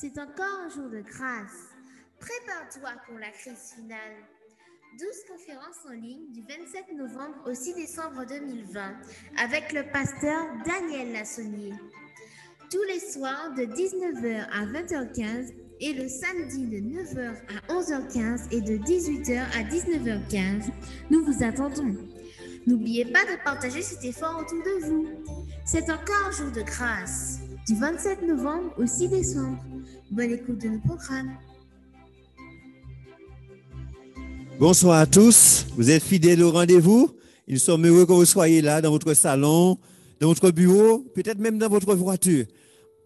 C'est encore un jour de grâce. Prépare-toi pour la crise finale. 12 conférences en ligne du 27 novembre au 6 décembre 2020 avec le pasteur Daniel Lassonnier. Tous les soirs de 19h à 20h15 et le samedi de 9h à 11h15 et de 18h à 19h15, nous vous attendons. N'oubliez pas de partager cet effort autour de vous. C'est encore un jour de grâce, du 27 novembre au 6 décembre. Bonne écoute de nos programmes. Bonsoir à tous, vous êtes fidèles au rendez-vous. Nous sommes heureux que vous soyez là dans votre salon, dans votre bureau, peut-être même dans votre voiture.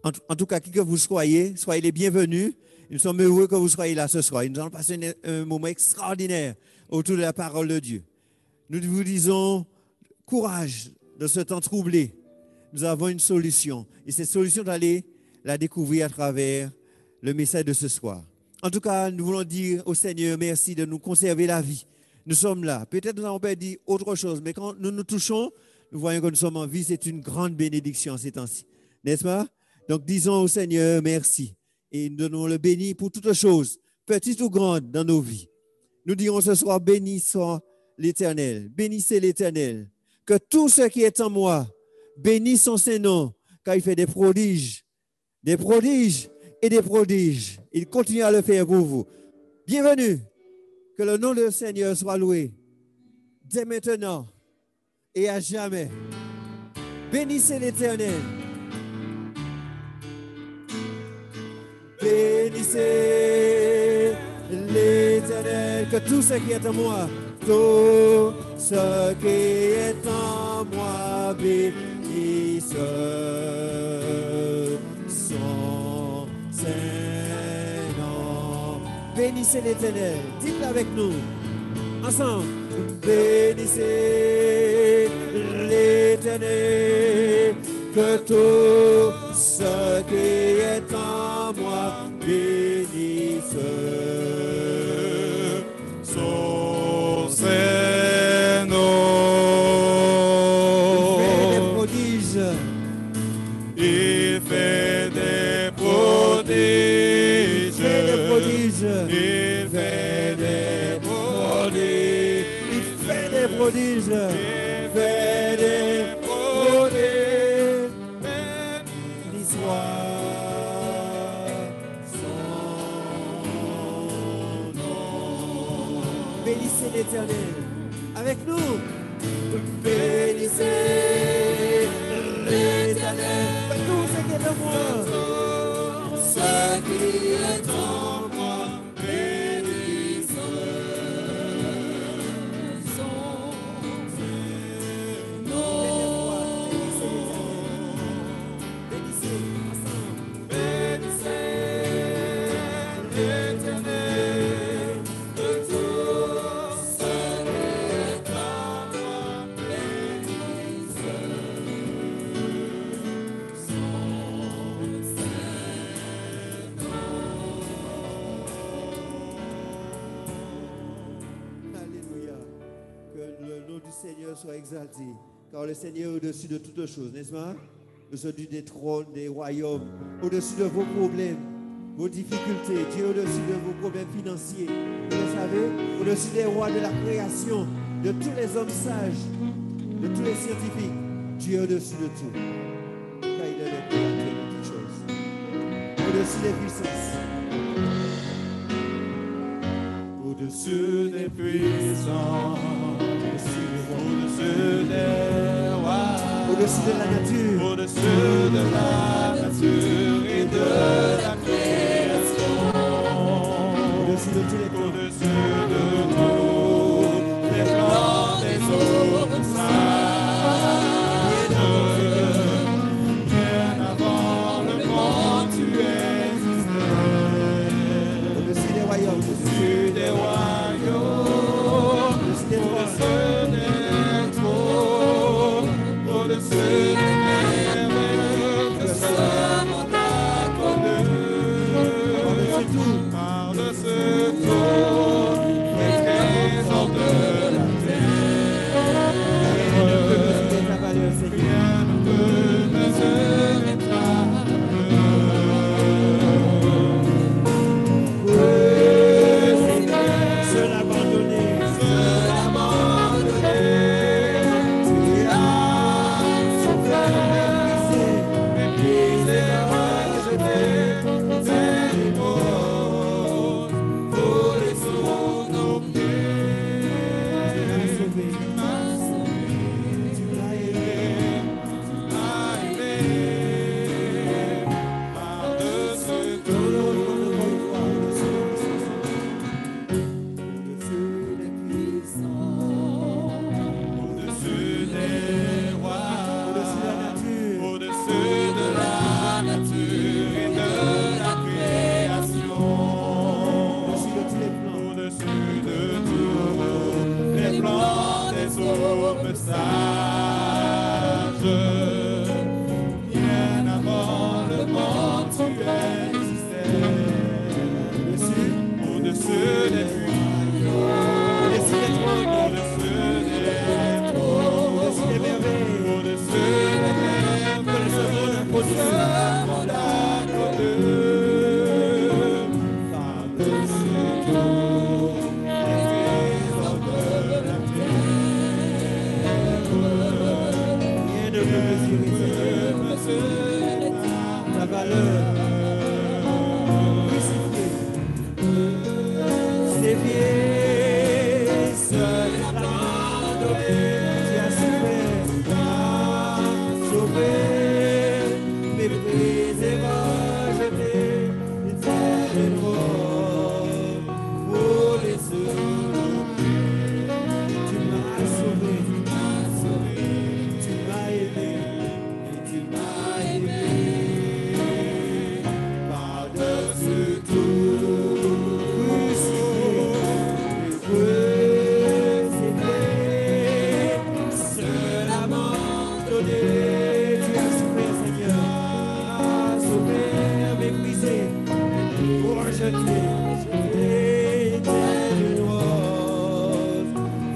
En tout cas, qui que vous soyez les bienvenus. Nous sommes heureux que vous soyez là ce soir. Nous allons passer un moment extraordinaire autour de la parole de Dieu. Nous vous disons, courage de ce temps troublé. Nous avons une solution. Et cette solution, d'aller la découvrir à travers le message de ce soir. En tout cas, nous voulons dire au Seigneur merci de nous conserver la vie. Nous sommes là. Peut-être nous avons dit autre chose, mais quand nous nous touchons, nous voyons que nous sommes en vie. C'est une grande bénédiction ces temps-ci. N'est-ce pas? Donc, disons au Seigneur merci. Et nous donnons le béni pour toutes choses, petites ou grandes, dans nos vies. Nous dirons ce soir, béni soit l'Éternel. Bénissez l'Éternel. Que tout ce qui est en moi bénisse son Saint-Nom, car il fait des prodiges et des prodiges. Il continue à le faire pour vous. Bienvenue. Que le nom du Seigneur soit loué dès maintenant et à jamais. Bénissez l'Éternel. Bénissez l'Éternel. Que tout ce qui est en moi, tout ce qui est en moi bénisse son Saint-Nom. Bénissez l'Éternel. Dites-le avec nous. Ensemble. Bénissez l'Éternel. Que tout ce qui est en moi bénisse son Saint-Nom. Il fait des prodiges. Il fait des prodiges. Il fait des prodiges. Il fait des prodiges. Béni soit son nom. Bénissez l'Éternel. Avec nous. Bénissez l'Éternel. Tout ce qui est en moi. Ce qui est en moi. Bénisse son nom. Bénissez l'Éternel. De tout ce qui est en moi. Bénisse son Seigneur soit exalté, car le Seigneur est au-dessus de toutes choses, n'est-ce pas? Au-dessus des trônes, des royaumes, au-dessus de vos problèmes, vos difficultés. Dieu est au-dessus de vos problèmes financiers. Vous le savez, au-dessus des rois de la création, de tous les hommes sages, de tous les scientifiques. Dieu est au-dessus de tout, car il est le créateur de toutes choses. Au-dessus des puissances. Au-dessus des puissances. Au-dessus des rois, au-dessus de la nature, au-dessus de la nature et de la création, au-dessus de tous les temps, au-dessus de tous les plans des hommes sages, bien avant le monde tu existais, au-dessus des royaumes, au-dessus des royaumes, au-dessus des rois. Par-dessus tout, comme sage. Bien avant le monde, tu existais. Au-dessus des trônes, au-dessus des trônes, au-dessus des trônes, au-dessus des merveilles, au-dessus des merveilles, au-dessus de la ta valeur, c'est bien, seul abandonné, tu as sauvé, méprisé, rejeté, éternellement, pour les soumis, tu m'as sauvé, tu m'as aimé. Par-dessus tout, seul abandonné, tu as souffert, Seigneur, sauvé, méprisé, rejeté, éternellement,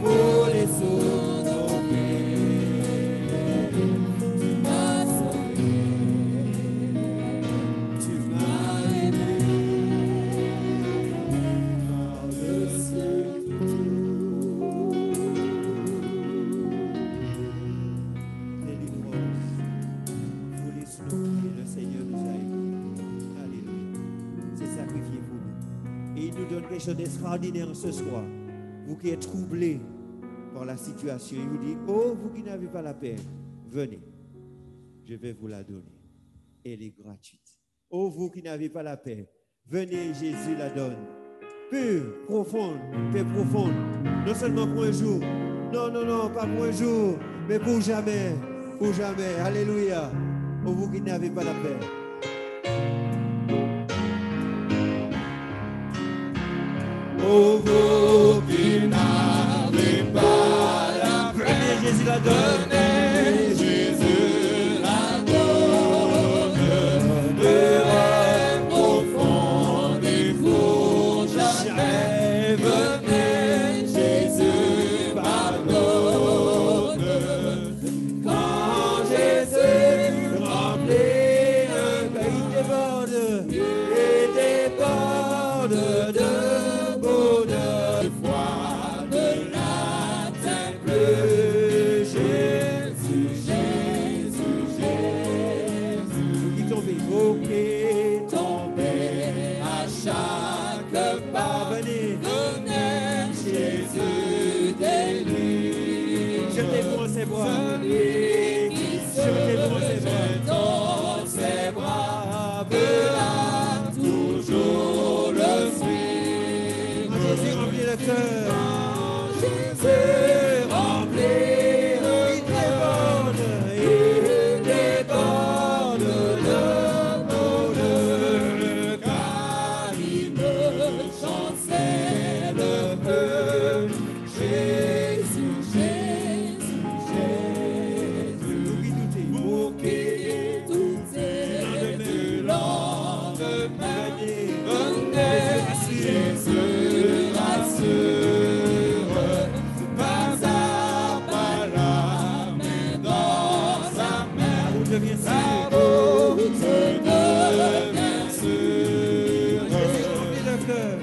pour les sauver. Quelque chose d'extraordinaire ce soir. Vous qui êtes troublés par la situation, il vous dit, oh, vous qui n'avez pas la paix, venez, je vais vous la donner. Elle est gratuite. Oh, vous qui n'avez pas la paix, venez, Jésus la donne. Pure, profonde, paix profonde. Non seulement pour un jour, non, pas pour un jour, mais pour jamais, pour jamais. Alléluia. Oh, vous qui n'avez pas la paix. Oh, vous qui n'avez pas la paix, Jésus la donne, Jésus la donne, de rêve profond et pour jamais, venez, Jésus pardonne. Quand Jésus remplit un pays déborde et déborde de dans ses bras, verra toujours le suivre. Jésus remplit le cœur. Jésus remplit le cœur. Il déborde de bonheur, car il me chancelle peu. Jésus, Jésus, Jésus. Vous qui doutez du lendemain, venez, Jésus rassure, pas à pas la main dans sa main, sa route devient sûre. Jésus remplit le cœur.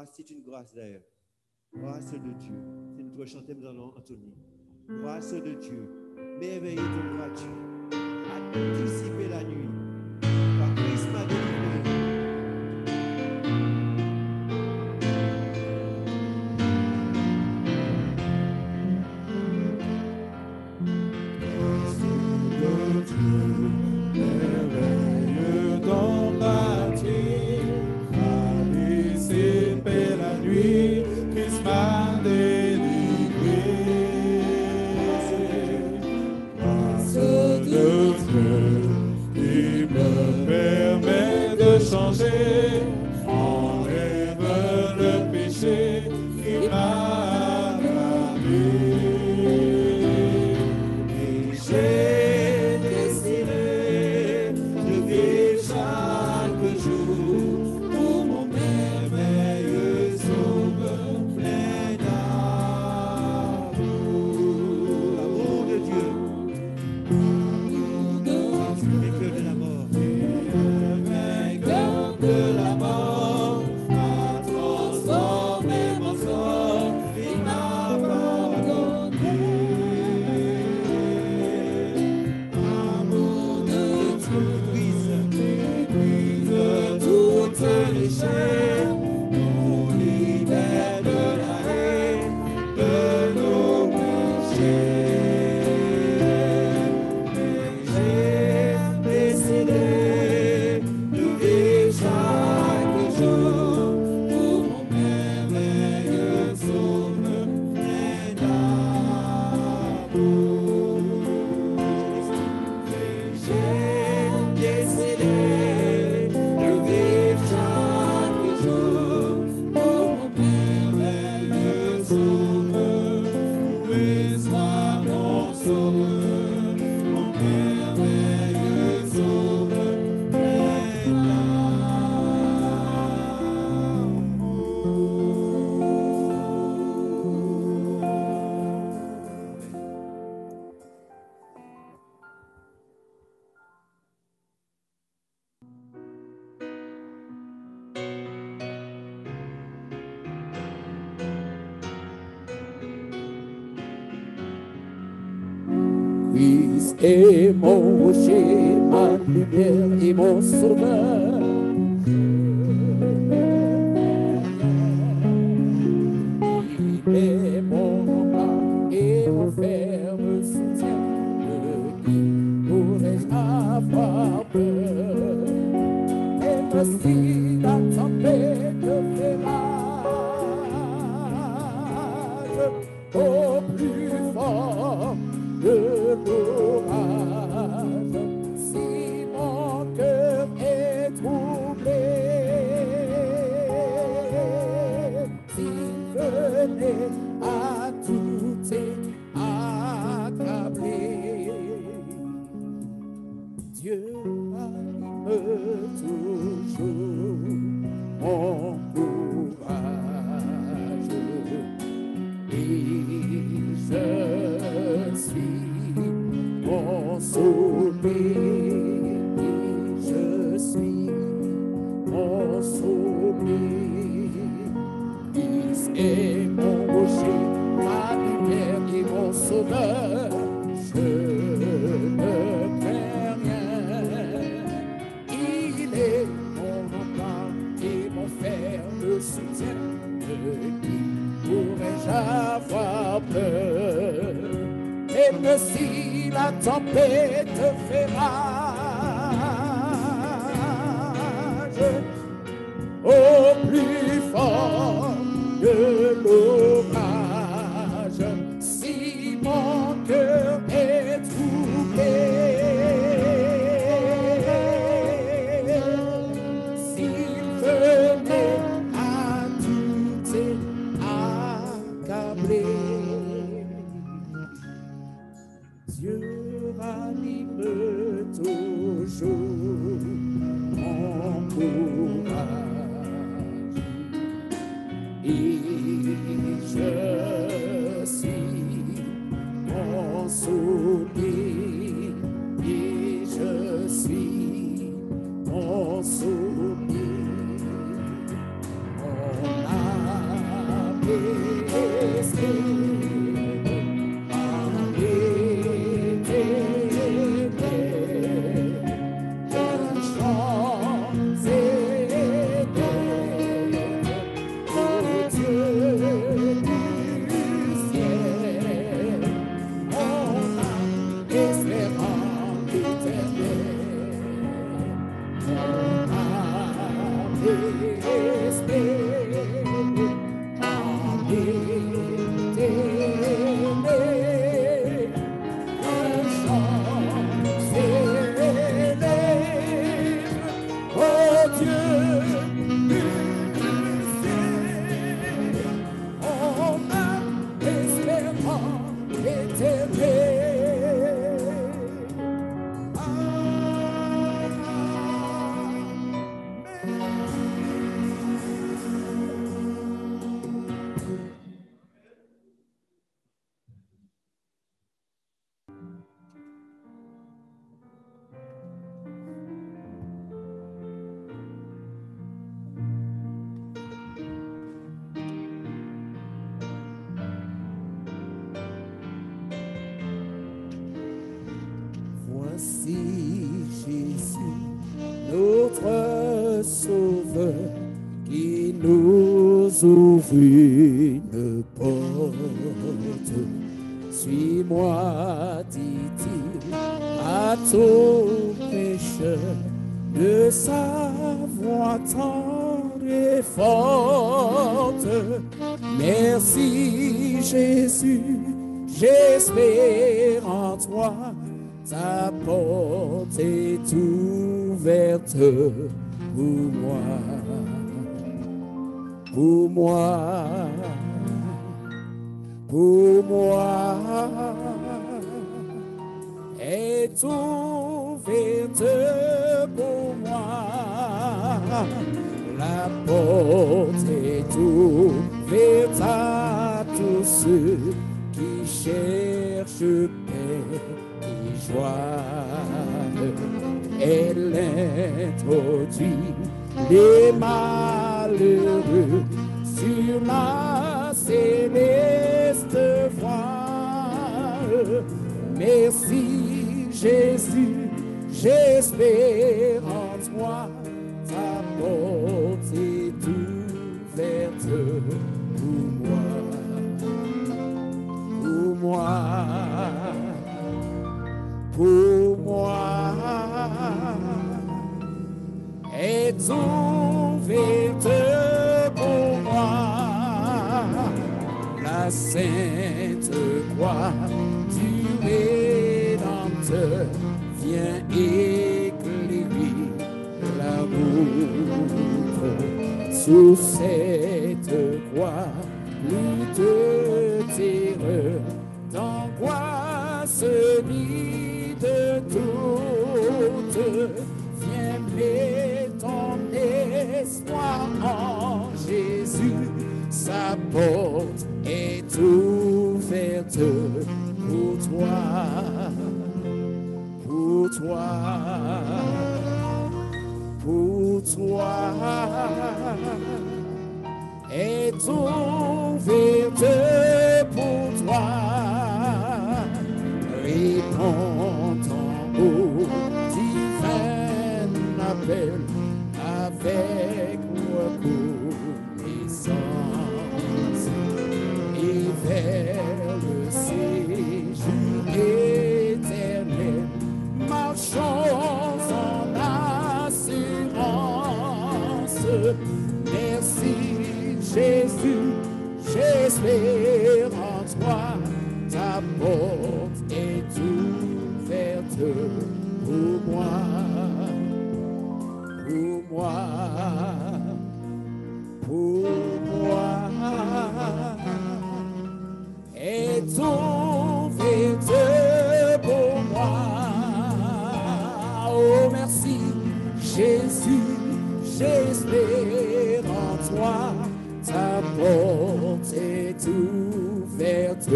Grâce, c'est une grâce d'ailleurs. Grâce de Dieu. C'est notre chanteur dans Anthony. Grâce de Dieu. Merveilleux ton gratuit. Anticiper la nuit. Par Christ m'a délivré. Christ est mon rocher, ma lumière et mon sauveur. Il est mon rempart et mon ferme soutien. De qui pourrais-je avoir peur? Et si la tempête fait rage, au plus fort de l'orage, si mon cœur est troublé, s'il venait à tout accabler, Dieu anime toujours mon courage, et je suis consolé, et je suis consolé. Christ est mon rocher, ma lumière et mon sauveur. Je ne crains rien. Il est mon rempart et mon ferme soutien. De qui pourrais-je avoir peur? Même si la tempête fait rage, au plus fort de l'orage, si mon cœur est troublé, s'il venait à tout accabler, Dieu ranime toujours mon courage. Et je suis consolé, et je suis consolé. Mon âme Ainsi, Jésus, notre Sauveur, qui nous ouvre une porte. Suis-moi, dit-il, à tout pécheur, de sa voix tendre et forte. Merci, Jésus, j'espère en toi. Ta porte est ouverte pour moi, pour moi, pour moi, est ouverte pour moi. La porte est ouverte à tous ceux qui cherchent paix. Elle introduit les malheureux sur la céleste voie. Merci Jésus, j'espère en toi. Ta porte est ouverte pour moi, pour moi. Pour moi, est ouverte pour moi. La sainte croix du Rédempteur vient éclairer la route. Sous cette croix, plus de terreur, d'angoisse ni de doute, viens mettre ton espoir en Jésus. Sa porte est ouverte pour toi, pour toi, pour toi. Est ouverte pour toi. Répondant au divin appel avec reconnaissance et vers le séjour éternel, marchons en assurance. Merci Jésus, j'espère en toi. Ta porte est ouverte pour moi, pour moi, pour moi. Est ouverte pour moi. Oh merci Jésus, j'espère en toi. Ta porte est ouverte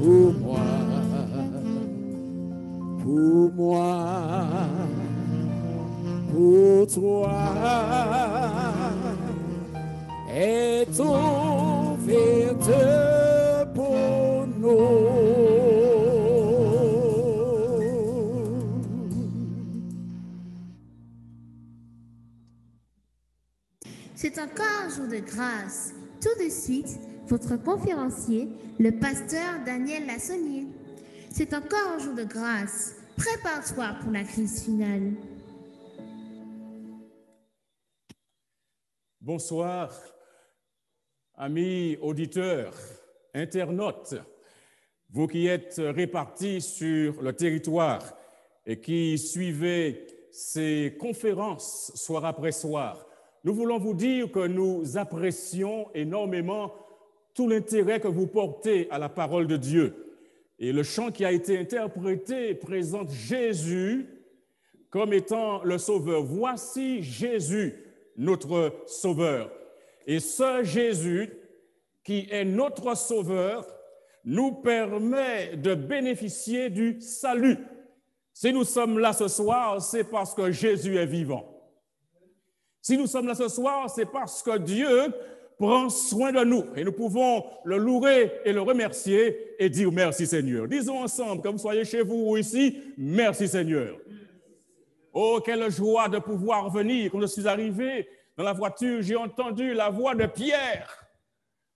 pour moi, pour moi, pour toi, est ouverte pour nous. C'est encore un jour de grâce. Tout de suite, votre conférencier, le pasteur Daniel Lassonnier. C'est encore un jour de grâce. Prépare-toi pour la crise finale. Bonsoir, amis auditeurs, internautes, vous qui êtes répartis sur le territoire et qui suivez ces conférences soir après soir. Nous voulons vous dire que nous apprécions énormément tout l'intérêt que vous portez à la parole de Dieu. Et le chant qui a été interprété présente Jésus comme étant le Sauveur. Voici Jésus, notre Sauveur. Et ce Jésus, qui est notre Sauveur, nous permet de bénéficier du salut. Si nous sommes là ce soir, c'est parce que Jésus est vivant. Si nous sommes là ce soir, c'est parce que Dieu prend soin de nous et nous pouvons le louer et le remercier et dire merci Seigneur. Disons ensemble, que vous soyez chez vous ou ici, merci Seigneur. Oh, quelle joie de pouvoir venir. Quand je suis arrivé dans la voiture, j'ai entendu la voix de Pierre.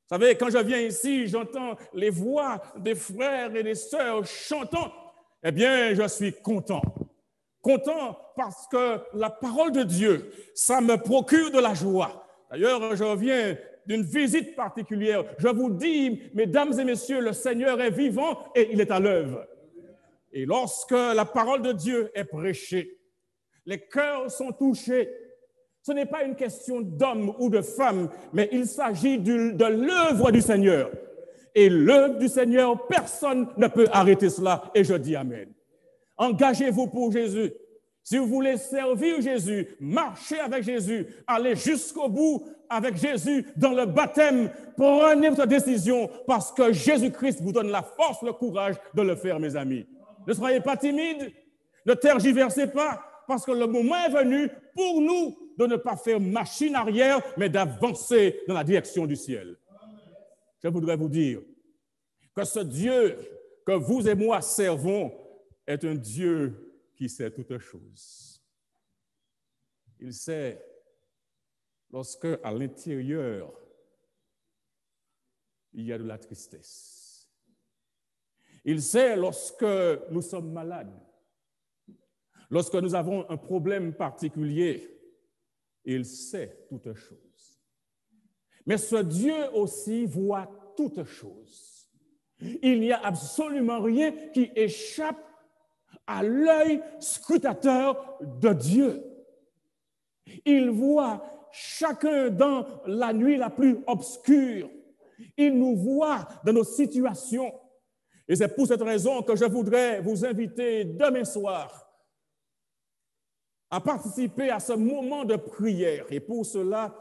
Vous savez, quand je viens ici, j'entends les voix des frères et des sœurs chantant. Eh bien, je suis content. Content parce que la parole de Dieu, ça me procure de la joie. D'ailleurs, je reviens d'une visite particulière. Je vous dis, mesdames et messieurs, le Seigneur est vivant et il est à l'œuvre. Et lorsque la parole de Dieu est prêchée, les cœurs sont touchés. Ce n'est pas une question d'homme ou de femme, mais il s'agit de l'œuvre du Seigneur. Et l'œuvre du Seigneur, personne ne peut arrêter cela. Et je dis Amen. Engagez-vous pour Jésus. Si vous voulez servir Jésus, marchez avec Jésus, allez jusqu'au bout avec Jésus dans le baptême, prenez votre décision parce que Jésus-Christ vous donne la force, le courage de le faire, mes amis. Ne soyez pas timides, ne tergiversez pas, parce que le moment est venu pour nous de ne pas faire machine arrière, mais d'avancer dans la direction du ciel. Je voudrais vous dire que ce Dieu que vous et moi servons est un Dieu qui sait toutes choses. Il sait lorsque à l'intérieur, il y a de la tristesse. Il sait lorsque nous sommes malades. Lorsque nous avons un problème particulier, il sait toutes choses. Mais ce Dieu aussi voit toutes choses. Il n'y a absolument rien qui échappe à l'œil scrutateur de Dieu. Il voit chacun dans la nuit la plus obscure. Il nous voit dans nos situations. Et c'est pour cette raison que je voudrais vous inviter demain soir à participer à ce moment de prière. Et pour cela,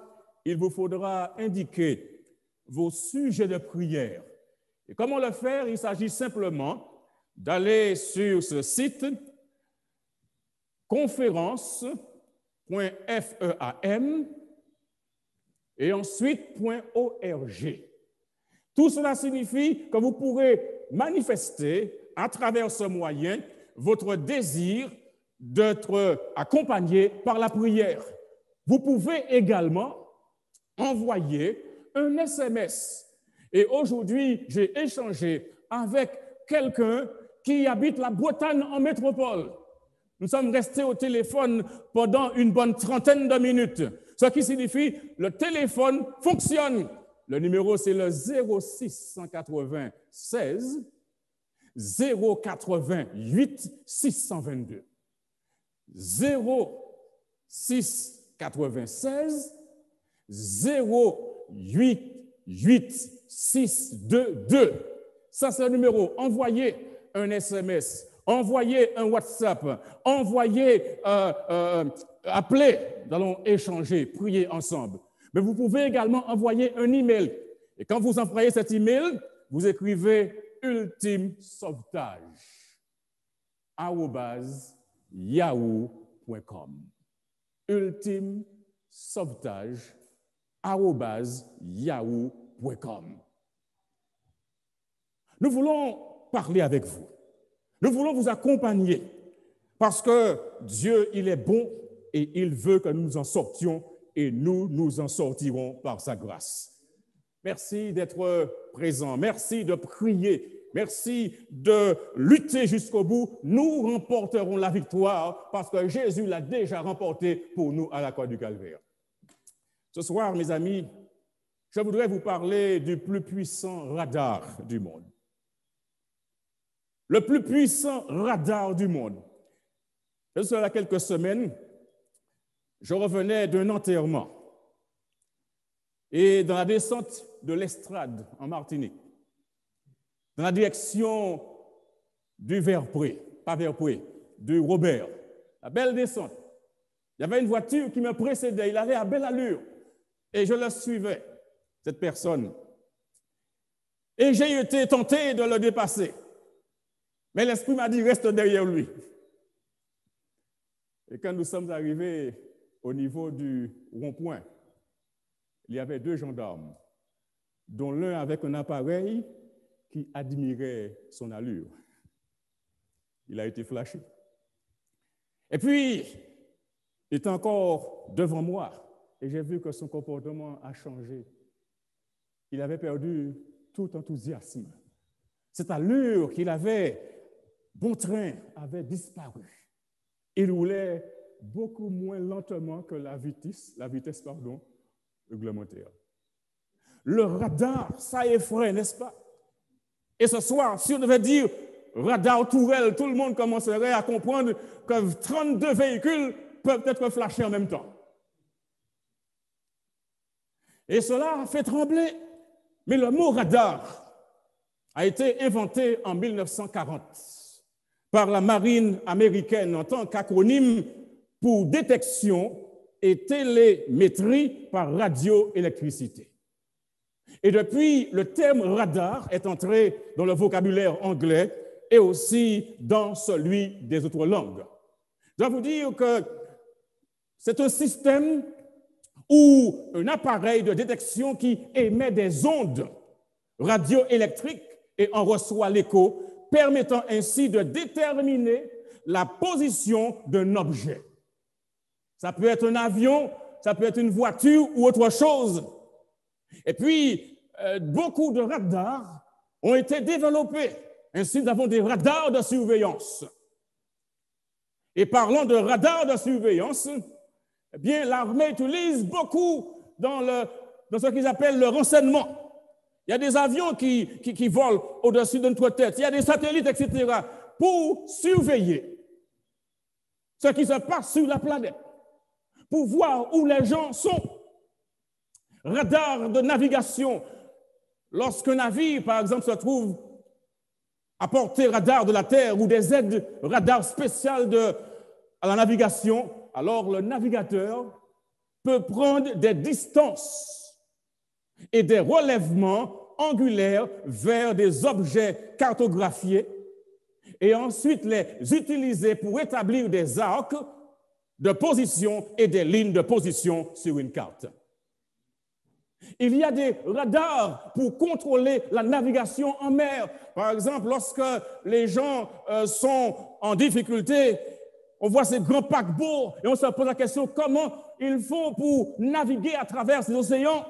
il vous faudra indiquer vos sujets de prière. Et comment le faire? Il s'agit simplement d'aller sur ce site conférence.fem et ensuite .org. Tout cela signifie que vous pourrez manifester à travers ce moyen votre désir d'être accompagné par la prière. Vous pouvez également envoyer un SMS. Et aujourd'hui, j'ai échangé avec quelqu'un qui habite la Bretagne en métropole. Nous sommes restés au téléphone pendant une bonne trentaine de minutes, ce qui signifie le téléphone fonctionne. Le numéro, c'est le 06 196 088 622. 06 96 088 622. Ça, c'est le numéro. Envoyez un SMS, envoyez un WhatsApp, envoyez, appelez. Nous allons échanger, prier ensemble. Mais vous pouvez également envoyer un email. Et quand vous envoyez cet email, vous écrivez ultimesauvetage@yahoo.com. ultimesauvetage@yahoo.com. Nous voulons parler avec vous. Nous voulons vous accompagner parce que Dieu, il est bon et il veut que nous nous en sortions et nous nous en sortirons par sa grâce. Merci d'être présent. Merci de prier. Merci de lutter jusqu'au bout. Nous remporterons la victoire parce que Jésus l'a déjà remporté pour nous à la croix du Calvaire. Ce soir, mes amis, je voudrais vous parler du plus puissant radar du monde. Le plus puissant radar du monde. Il y a quelques semaines, je revenais d'un enterrement et dans la descente de l'Estrade en Martinique, dans la direction du Verpré, pas Verpré, du Robert, la belle descente. Il y avait une voiture qui me précédait, il avait à belle allure et je le suivais, cette personne. Et j'ai été tenté de le dépasser, mais l'Esprit m'a dit reste derrière lui. Et quand nous sommes arrivés au niveau du rond-point, il y avait 2 gendarmes, dont l'un avec un appareil qui admirait son allure. Il a été flashé. Et puis, il était encore devant moi et j'ai vu que son comportement a changé. Il avait perdu tout enthousiasme. Cette allure qu'il avait, bon train, avait disparu. Il roulait beaucoup moins lentement que la vitesse réglementaire. Le radar, ça effraie, n'est-ce pas? Et ce soir, si on devait dire radar Tourelle, tout le monde commencerait à comprendre que 32 véhicules peuvent être flashés en même temps. Et cela fait trembler. Mais le mot radar a été inventé en 1940 par la marine américaine en tant qu'acronyme pour détection et télémétrie par radioélectricité. Et depuis, le terme radar est entré dans le vocabulaire anglais et aussi dans celui des autres langues. Je dois vous dire que c'est un système ou un appareil de détection qui émet des ondes radioélectriques et en reçoit l'écho, permettant ainsi de déterminer la position d'un objet. Ça peut être un avion, ça peut être une voiture ou autre chose. Et puis, beaucoup de radars ont été développés. Ainsi, nous avons des radars de surveillance. Et parlant de radars de surveillance, eh bien, l'armée utilise beaucoup dans ce qu'ils appellent le renseignement. Il y a des avions qui volent au-dessus de notre tête. Il y a des satellites, etc., pour surveiller ce qui se passe sur la planète, pour voir où les gens sont. Radar de navigation. Lorsqu'un navire, par exemple, se trouve à portée radar de la Terre ou des aides radar spéciales à la navigation, alors le navigateur peut prendre des distances et des relèvements angulaires vers des objets cartographiés et ensuite les utiliser pour établir des arcs de position et des lignes de position sur une carte. Il y a des radars pour contrôler la navigation en mer. Par exemple, lorsque les gens sont en difficulté, on voit ces grands paquebots et on se pose la question comment ils font pour naviguer à travers ces océans.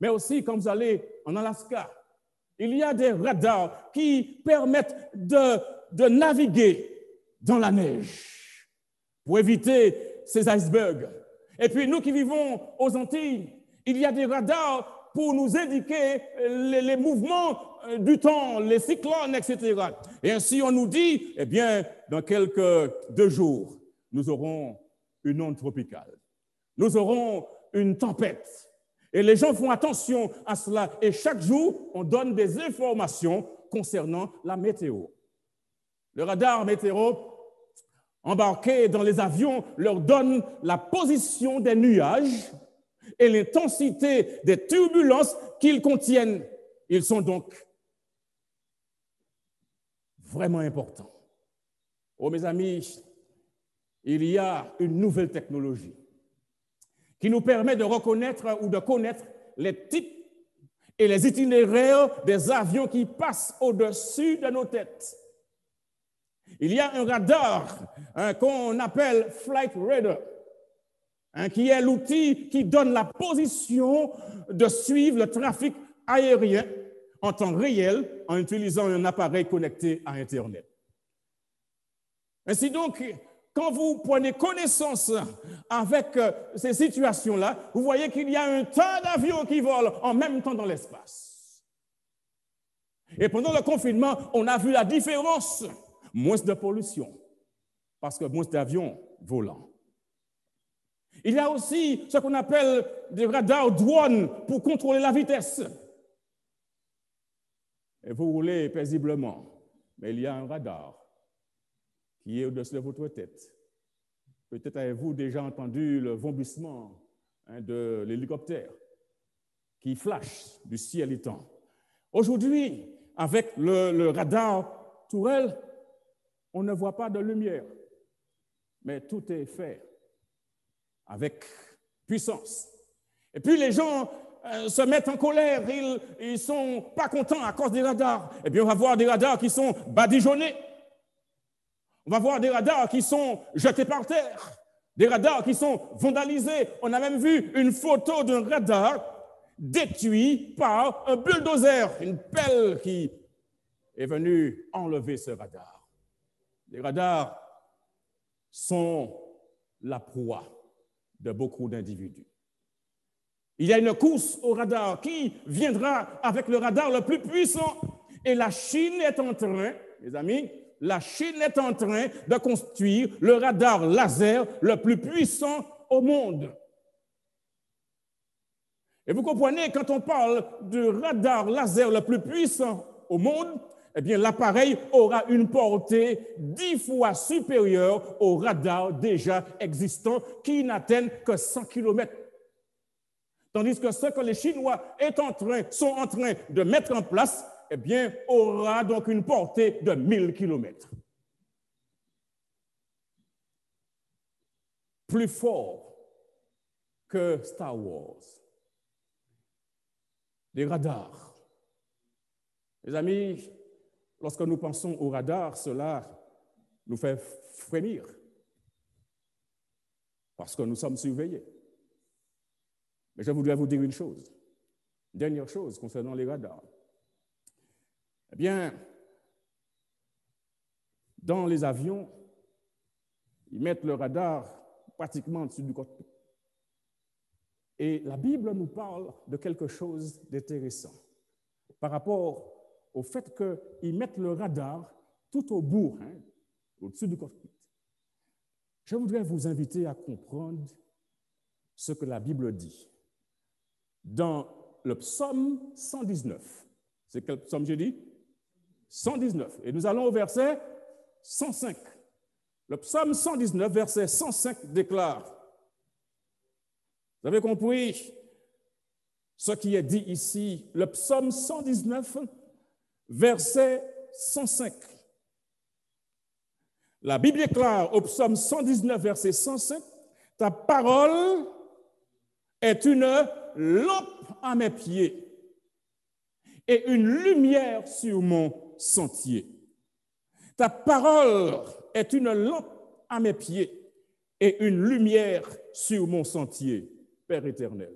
Mais aussi, quand vous allez en Alaska, il y a des radars qui permettent de naviguer dans la neige pour éviter ces icebergs. Et puis, nous qui vivons aux Antilles, il y a des radars pour nous indiquer les mouvements du temps, les cyclones, etc. Et ainsi, on nous dit, eh bien, dans quelques 2 jours, nous aurons une onde tropicale. Nous aurons une tempête. Et les gens font attention à cela. Et chaque jour, on donne des informations concernant la météo. Le radar météo embarqué dans les avions leur donne la position des nuages et l'intensité des turbulences qu'ils contiennent. Ils sont donc vraiment importants. Oh, mes amis, il y a une nouvelle technologie qui nous permet de reconnaître ou de connaître les types et les itinéraires des avions qui passent au-dessus de nos têtes. Il y a un radar qu'on appelle Flight Radar, qui est l'outil qui donne la position de suivre le trafic aérien en temps réel en utilisant un appareil connecté à Internet. Ainsi donc, quand vous prenez connaissance avec ces situations-là, vous voyez qu'il y a un tas d'avions qui volent en même temps dans l'espace. Et pendant le confinement, on a vu la différence. Moins de pollution, parce que moins d'avions volants. Il y a aussi ce qu'on appelle des radars drones pour contrôler la vitesse. Et vous roulez paisiblement, mais il y a un radar qui est au-dessus de votre tête. Peut-être avez-vous déjà entendu le vomissement de l'hélicoptère qui flash du ciel éteint. Aujourd'hui, avec le radar Tourelle, on ne voit pas de lumière, mais tout est fait avec puissance. Et puis les gens se mettent en colère, ils ne sont pas contents à cause des radars. Et bien on va voir des radars qui sont badigeonnés. On va voir des radars qui sont jetés par terre, des radars qui sont vandalisés. On a même vu une photo d'un radar détruit par un bulldozer, une pelle qui est venue enlever ce radar. Les radars sont la proie de beaucoup d'individus. Il y a une course au radar. Qui viendra avec le radar le plus puissant? Et la Chine est en train, les amis, la Chine est en train de construire le radar laser le plus puissant au monde. Et vous comprenez, quand on parle du radar laser le plus puissant au monde, eh bien, l'appareil aura une portée 10 fois supérieure aux radars déjà existants qui n'atteignent que 100 km. Tandis que ce que les Chinois sont en train de mettre en place, eh bien, aura donc une portée de 1000 km. Plus fort que Star Wars. Les radars. Les amis, lorsque nous pensons aux radars, cela nous fait frémir parce que nous sommes surveillés. Mais je voudrais vous dire une chose, une dernière chose concernant les radars. Eh bien, dans les avions, ils mettent le radar pratiquement au-dessus du cockpit. Et la Bible nous parle de quelque chose d'intéressant par rapport au fait qu'ils mettent le radar tout au bout, au-dessus du cockpit. Je voudrais vous inviter à comprendre ce que la Bible dit. Dans le psaume 119, c'est quel psaume j'ai dit? 119. Et nous allons au verset 105. Le psaume 119, verset 105 déclare, vous avez compris ce qui est dit ici, le psaume 119, verset 105. La Bible déclare au psaume 119, verset 105, ta parole est une lampe à mes pieds et une lumière sur mon sentier. Ta parole est une lampe à mes pieds et une lumière sur mon sentier, Père éternel.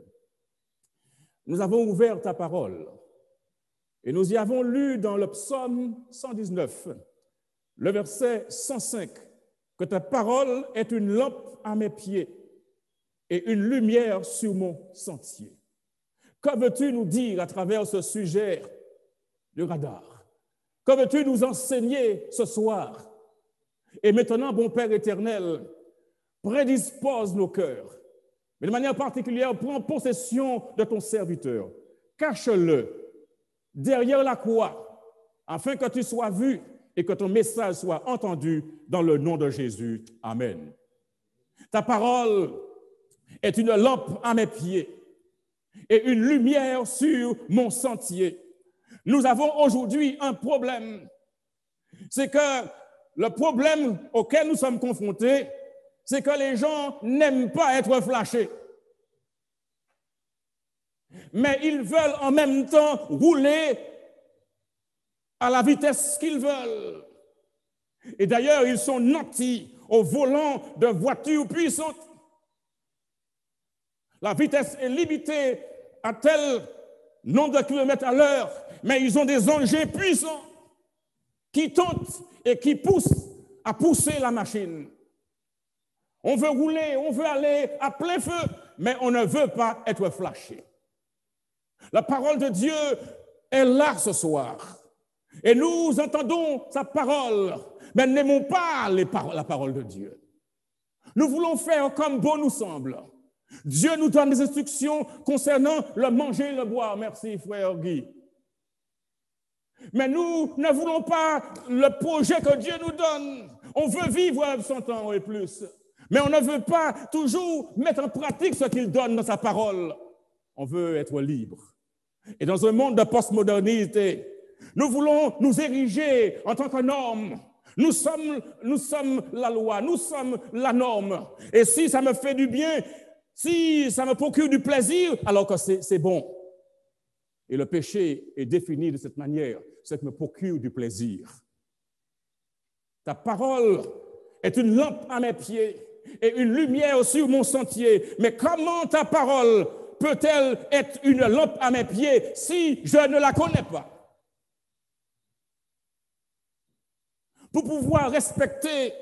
Nous avons ouvert ta parole et nous y avons lu dans le psaume 119, le verset 105, que ta parole est une lampe à mes pieds et une lumière sur mon sentier. Que veux-tu nous dire à travers ce sujet du radar? Que veux-tu nous enseigner ce soir? Et maintenant, bon Père éternel, prédispose nos cœurs, mais de manière particulière, prends possession de ton serviteur. Cache-le derrière la croix, afin que tu sois vu et que ton message soit entendu dans le nom de Jésus. Amen. Ta parole est une lampe à mes pieds et une lumière sur mon sentier. Nous avons aujourd'hui un problème. C'est que le problème auquel nous sommes confrontés, c'est que les gens n'aiment pas être flashés. Mais ils veulent en même temps rouler à la vitesse qu'ils veulent. Et d'ailleurs, ils sont nantis au volant de voitures puissantes. La vitesse est limitée à tel nombre de kilomètres à l'heure, mais ils ont des engins puissants qui tentent et qui poussent à pousser la machine. On veut rouler, on veut aller à plein feu, mais on ne veut pas être flashé. La parole de Dieu est là ce soir. Et nous entendons sa parole, mais n'aimons pas la parole de Dieu. Nous voulons faire comme bon nous semble. Dieu nous donne des instructions concernant le manger et le boire. Merci, frère Guy. Mais nous ne voulons pas le projet que Dieu nous donne. On veut vivre 100 ans et plus. Mais on ne veut pas toujours mettre en pratique ce qu'il donne dans sa parole. On veut être libre. Et dans un monde de postmodernité, nous voulons nous ériger en tant que norme. Nous sommes la loi, nous sommes la norme. Et si ça me fait du bien, si ça me procure du plaisir, alors que c'est bon. Et le péché est défini de cette manière, ce qui me procure du plaisir. Ta parole est une lampe à mes pieds et une lumière sur mon sentier. Mais comment ta parole peut-elle être une lampe à mes pieds si je ne la connais pas? Pour pouvoir respecter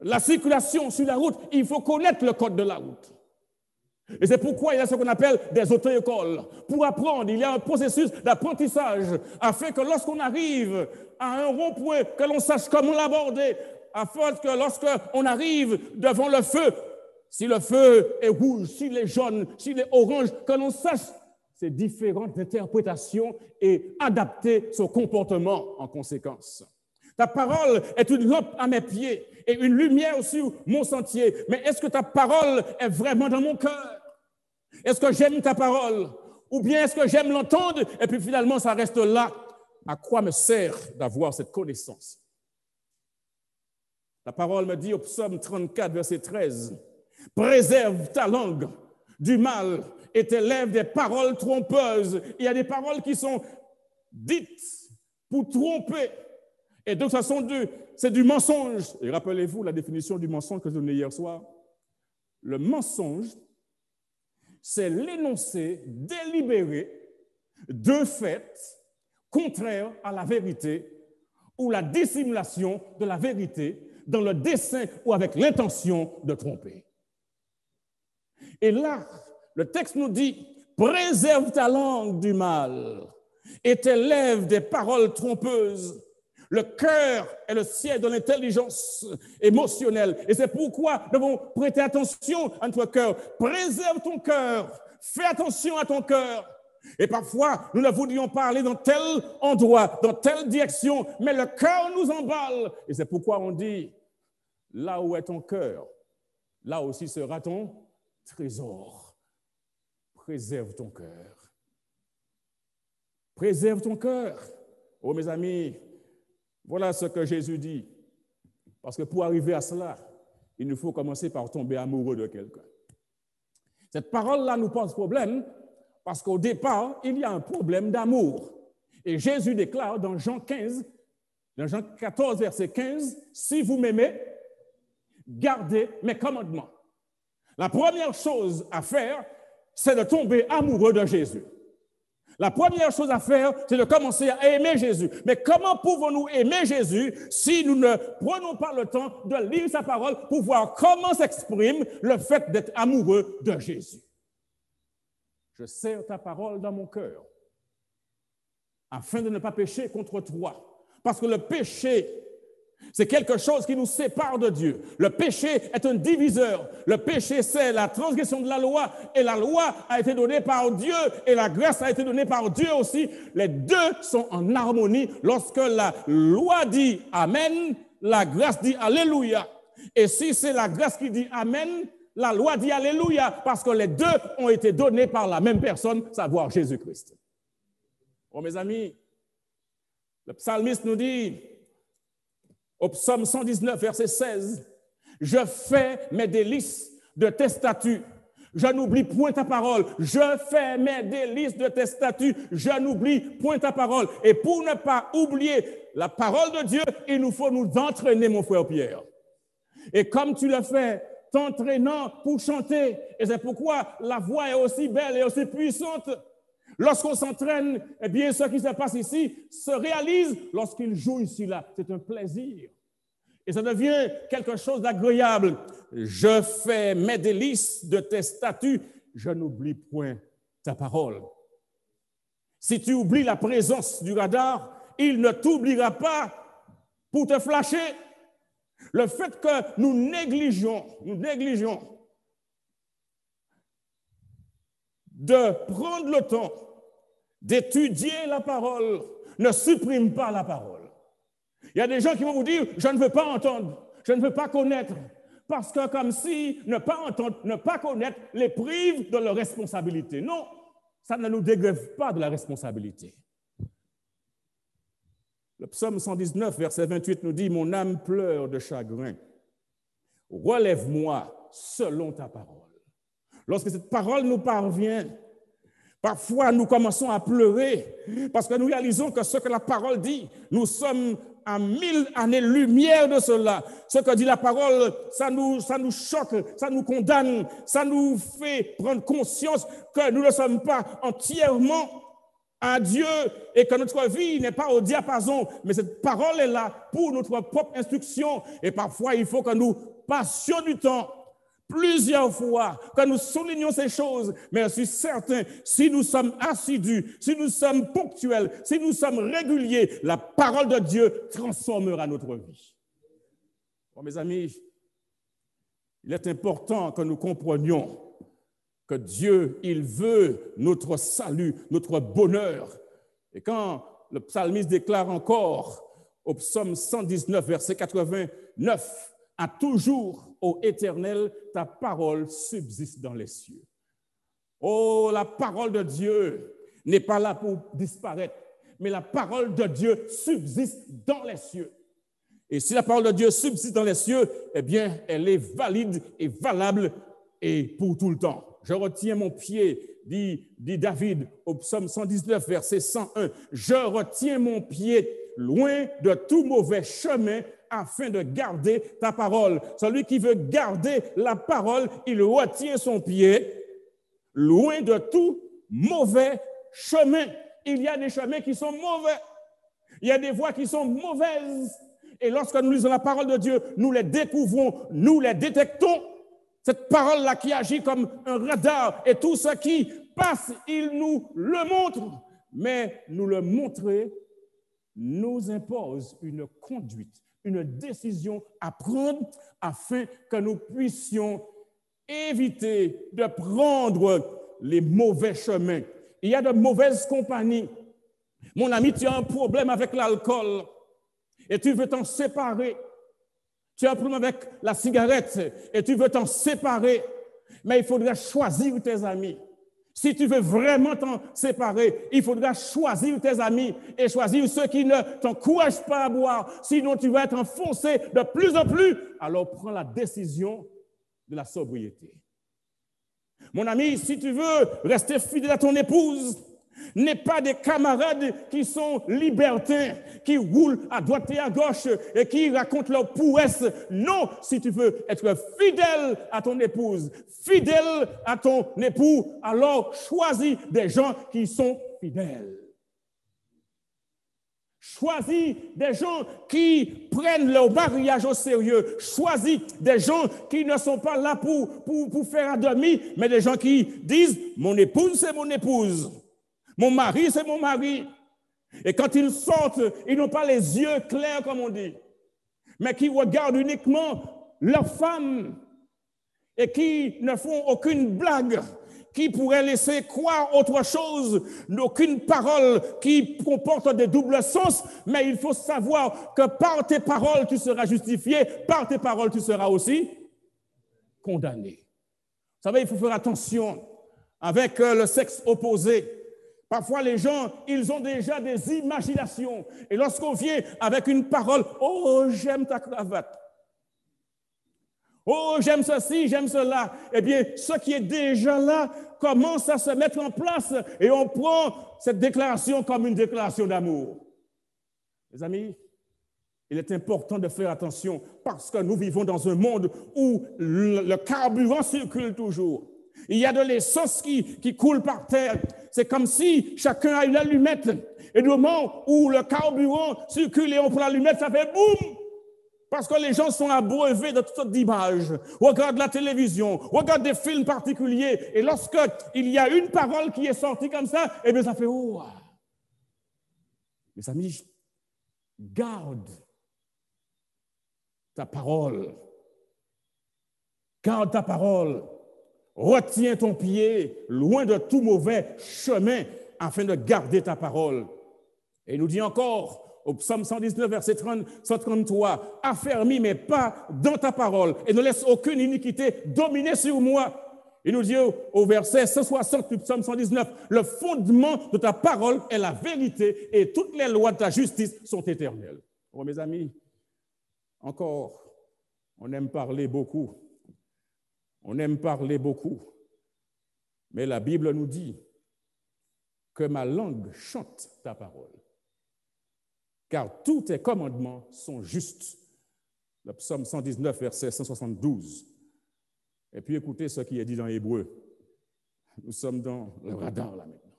la circulation sur la route, il faut connaître le code de la route. Et c'est pourquoi il y a ce qu'on appelle des auto-écoles. Pour apprendre, il y a un processus d'apprentissage afin que lorsqu'on arrive à un rond-point, que l'on sache comment l'aborder, afin que lorsqu'on arrive devant le feu, si le feu est rouge, s'il est jaune, s'il est orange, que l'on sache ces différentes interprétations et adapter son comportement en conséquence. Ta parole est une lampe à mes pieds et une lumière sur mon sentier. Mais est-ce que ta parole est vraiment dans mon cœur? Est-ce que j'aime ta parole? Ou bien est-ce que j'aime l'entendre et puis finalement ça reste là? À quoi me sert d'avoir cette connaissance? La parole me dit au psaume 34, verset 13, « Préserve ta langue du mal et tes lèvres des paroles trompeuses. » Il y a des paroles qui sont dites pour tromper. Et donc, c'est du mensonge. Et rappelez-vous la définition du mensonge que je donnais hier soir. Le mensonge, c'est l'énoncé délibéré de faits contraires à la vérité ou la dissimulation de la vérité dans le dessein ou avec l'intention de tromper. Et là, le texte nous dit, préserve ta langue du mal et tes lèvres des paroles trompeuses. Le cœur est le siège de l'intelligence émotionnelle. Et c'est pourquoi nous devons prêter attention à notre cœur. Préserve ton cœur. Fais attention à ton cœur. Et parfois, nous ne voudrions pas aller dans tel endroit, dans telle direction, mais le cœur nous emballe. Et c'est pourquoi on dit, là où est ton cœur, là aussi sera ton trésor. Préserve ton cœur. Préserve ton cœur. Oh, mes amis, voilà ce que Jésus dit. Parce que pour arriver à cela, il nous faut commencer par tomber amoureux de quelqu'un. Cette parole-là nous pose problème parce qu'au départ, il y a un problème d'amour. Et Jésus déclare dans Jean 14, verset 15, « Si vous m'aimez, gardez mes commandements. » La première chose à faire, c'est de tomber amoureux de Jésus. La première chose à faire, c'est de commencer à aimer Jésus. Mais comment pouvons-nous aimer Jésus si nous ne prenons pas le temps de lire sa parole pour voir comment s'exprime le fait d'être amoureux de Jésus? Je serre ta parole dans mon cœur afin de ne pas pécher contre toi. Parce que le péché, c'est quelque chose qui nous sépare de Dieu. Le péché est un diviseur. Le péché, c'est la transgression de la loi. Et la loi a été donnée par Dieu et la grâce a été donnée par Dieu aussi. Les deux sont en harmonie. Lorsque la loi dit Amen, la grâce dit Alléluia. Et si c'est la grâce qui dit Amen, la loi dit Alléluia, parce que les deux ont été donnés par la même personne, savoir Jésus-Christ. Oh, mes amis, le psalmiste nous dit, au psaume 119, verset 16, « Je fais mes délices de tes statuts, je n'oublie point ta parole. Je fais mes délices de tes statuts, je n'oublie point ta parole. » Et pour ne pas oublier la parole de Dieu, il nous faut nous entraîner, mon frère Pierre. Et comme tu le fais, t'entraînant pour chanter, et c'est pourquoi la voix est aussi belle et aussi puissante. Lorsqu'on s'entraîne, eh bien, ce qui se passe ici se réalise lorsqu'il joue ici, là. C'est un plaisir. Et ça devient quelque chose d'agréable. Je fais mes délices de tes statuts, je n'oublie point ta parole. Si tu oublies la présence du radar, il ne t'oubliera pas pour te flasher. Le fait que nous négligeons de prendre le temps d'étudier la parole ne supprime pas la parole. Il y a des gens qui vont vous dire, je ne veux pas entendre, je ne veux pas connaître, parce que comme si ne pas entendre, ne pas connaître les prive de leur responsabilité. Non, ça ne nous dégrève pas de la responsabilité. Le psaume 119, verset 28 nous dit, « Mon âme pleure de chagrin, relève-moi selon ta parole. » lorsque cette parole nous parvient, parfois nous commençons à pleurer parce que nous réalisons que ce que la parole dit, nous sommes à 1000 années-lumière de cela. Ce que dit la parole, ça nous choque, ça nous condamne, ça nous fait prendre conscience que nous ne sommes pas entièrement à Dieu et que notre vie n'est pas au diapason, mais cette parole est là pour notre propre instruction. Et parfois, il faut que nous passions du temps, plusieurs fois, que nous soulignions ces choses. Mais je suis certain, si nous sommes assidus, si nous sommes ponctuels, si nous sommes réguliers, la parole de Dieu transformera notre vie. Bon, mes amis, il est important que nous comprenions que Dieu, il veut notre salut, notre bonheur. Et quand le psalmiste déclare encore au psaume 119, verset 89, « À toujours, ô Éternel, ta parole subsiste dans les cieux. » Oh, la parole de Dieu n'est pas là pour disparaître, mais la parole de Dieu subsiste dans les cieux. Et si la parole de Dieu subsiste dans les cieux, eh bien, elle est valide et valable et pour tout le temps. Je retiens mon pied, dit David au psaume 119, verset 101. Je retiens mon pied loin de tout mauvais chemin afin de garder ta parole. Celui qui veut garder la parole, il retient son pied loin de tout mauvais chemin. Il y a des chemins qui sont mauvais. Il y a des voies qui sont mauvaises. Et lorsque nous lisons la parole de Dieu, nous les découvrons, nous les détectons. Cette parole-là qui agit comme un radar et tout ce qui passe, il nous le montre. Mais nous le montrer nous impose une conduite, une décision à prendre afin que nous puissions éviter de prendre les mauvais chemins. Il y a de mauvaises compagnies. Mon ami, tu as un problème avec l'alcool et tu veux t'en séparer. Tu as un problème avec la cigarette et tu veux t'en séparer, mais il faudra choisir tes amis. Si tu veux vraiment t'en séparer, il faudra choisir tes amis et choisir ceux qui ne t'encouragent pas à boire. Sinon, tu vas être enfoncé de plus en plus. Alors, prends la décision de la sobriété. Mon ami, si tu veux rester fidèle à ton épouse, n'est pas des camarades qui sont libertins, qui roulent à droite et à gauche et qui racontent leur prouesse. Non, si tu veux être fidèle à ton épouse, fidèle à ton époux, alors choisis des gens qui sont fidèles. Choisis des gens qui prennent leur mariage au sérieux. Choisis des gens qui ne sont pas là pour faire à demi, mais des gens qui disent « Mon épouse, c'est mon épouse. Mon mari, c'est mon mari. » Et quand ils sortent, ils n'ont pas les yeux clairs, comme on dit, mais qui regardent uniquement leur femme et qui ne font aucune blague, qui pourrait laisser croire autre chose, aucune parole qui comporte des doubles sens, mais il faut savoir que par tes paroles, tu seras justifié, par tes paroles, tu seras aussi condamné. Vous savez, il faut faire attention avec le sexe opposé. Parfois, les gens, ils ont déjà des imaginations. Et lorsqu'on vient avec une parole, « Oh, j'aime ta cravate. Oh, j'aime ceci, j'aime cela. » Eh bien, ce qui est déjà là commence à se mettre en place et on prend cette déclaration comme une déclaration d'amour. Les amis, il est important de faire attention parce que nous vivons dans un monde où le carburant circule toujours. Il y a de l'essence qui coule par terre. C'est comme si chacun a une allumette. Et du moment où le carburant circule et on prend l'allumette, ça fait boum! Parce que les gens sont abreuvés de toutes sortes d'images. Regardent la télévision, regardent des films particuliers. Et lorsqu'il y a une parole qui est sortie comme ça, eh bien ça fait oh! Mes amis, garde ta parole. Garde ta parole. Retiens ton pied loin de tout mauvais chemin afin de garder ta parole. Et il nous dit encore au psaume 119, verset 133, « Affermis mes pas dans ta parole et ne laisse aucune iniquité dominer sur moi. » Il nous dit au verset 160 du psaume 119, « Le fondement de ta parole est la vérité et toutes les lois de ta justice sont éternelles. » Oh, mes amis, encore, on aime parler beaucoup. On aime parler beaucoup, Mais la Bible nous dit que ma langue chante ta parole, car tous tes commandements sont justes. Le psaume 119, verset 172. Et puis écoutez ce qui est dit dans Hébreu. Nous sommes dans le radar là maintenant.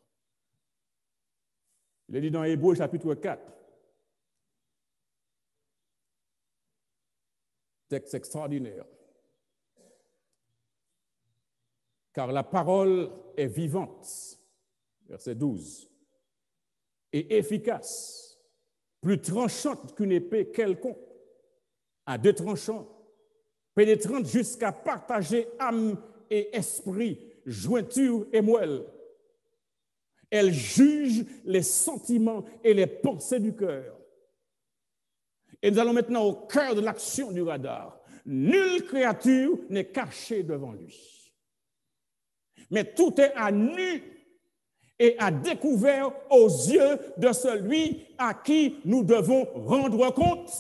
Il est dit dans Hébreu chapitre 4, texte extraordinaire. Car la parole est vivante, verset 12, et efficace, plus tranchante qu'une épée quelconque, à deux tranchants, pénétrante jusqu'à partager âme et esprit, jointure et moelle. Elle juge les sentiments et les pensées du cœur. Et nous allons maintenant au cœur de l'action du radar. Nulle créature n'est cachée devant lui. Mais tout est à nu et à découvert aux yeux de celui à qui nous devons rendre compte.